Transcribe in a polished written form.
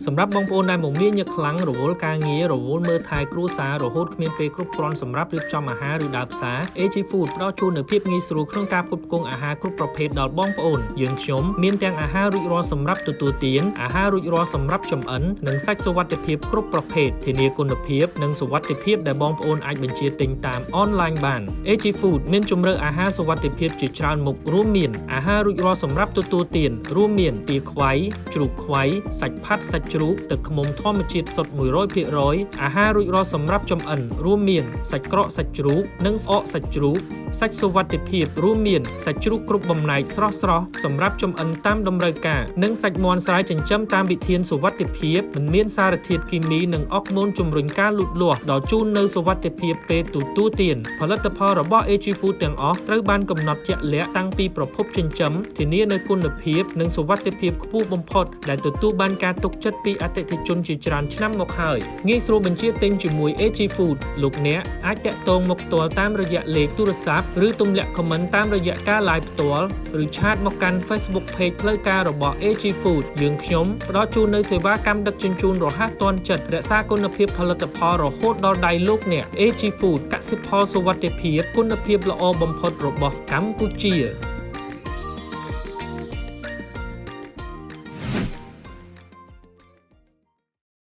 សម្រាប់បងប្អូនដែលមកមានញឹកខ្លាំងរវល់ការងាររវល់មើលថែគ្រួសាររហូតគ្មានពេលគ្រប់គ្រាន់សម្រាប់រៀបចំអាហារឬដើរផ្សារ AG Food ផ្ដល់ជូននូវភាពងាយស្រួលក្នុងការផ្គត់ផ្គង់អាហារគ្រប់ប្រភេទដល់បងប្អូនយើងខ្ញុំមានទាំងអាហាររួចរាល់សម្រាប់ទទួលទានអាហាររួចរាល់សម្រាប់ចម្អិននិងសាច់សុវត្ថិភាពគ្រប់ប្រភេទធានាគុណភាពនិងសុវត្ថិភាពដែលបងប្អូនអាចបញ្ជាទិញតាមអនឡាញបាន AG Food មានជម្រើសអាហារសុវត្ថិភាពជាច្រើនមុខរួមមានអាហាររួចរាល់សម្រាប់ទទួលទានរួមមានទាខ្វៃជ្រូកខ្វៃសាច់ផាត់សាច់ជ្រូកទឹកឃ្មុំធម្មជាតិសុទ្ធ 100% អាហាររួចរាល់សម្រាប់ចម្អិនរួមមានសាច់ក្រកសាច់ជ្រូកនិងស្អកសាច់ជ្រូកសាច់សុវត្ថិភាពរួមមានសាច់ជ្រូកគ្រប់បំណែកស្រស់ៗសម្រាប់ចម្អិនតាមតម្រូវការនិងសាច់មាន់ស្រែចិញ្ចឹមតាមវិធានសុវត្ថិភាពមិនមានសារធាតុគីមីនិងអុកម៉ូនជំរុញការលូតលាស់ដល់ជូននៅសុវត្ថិភាពពេលទទួលទានផលិតផលរបស់ AG Food ទាំងអស់ត្រូវបានកំណត់ជាក់លាក់តាំងពីប្រភពចិញ្ចឹមធានានូវគុណភាពនិងសុវត្ថិភាពខ្ពស់បំផុតដែលទទួលបានការទុកចិត្តពីអតិថិជនជាច្រើនឆ្នាំមកហើយងាយស្រួលបញ្ជាទិញជាមួយ AG Food លោកអ្នកអាចតាក់ទងមកផ្ទាល់តាមរយៈលេខទូរស័ព្ទឬទម្លាក់ comment តាមរយៈការ live ផ្ទាល់ឬឆាតមកកាន់ Facebook Page ផ្លូវការរបស់ AG Food យើងខ្ញុំផ្ដល់ជូននូវសេវាកម្មដឹកជញ្ជូនរហ័សទាន់ចិត្តរក្សាគុណភាពផលិតផលរហូតដល់ដៃលោកអ្នក AG Food កសិផលសុវត្ថិភាពគុណភាពល្អបំផុតរបស់កម្ពុជា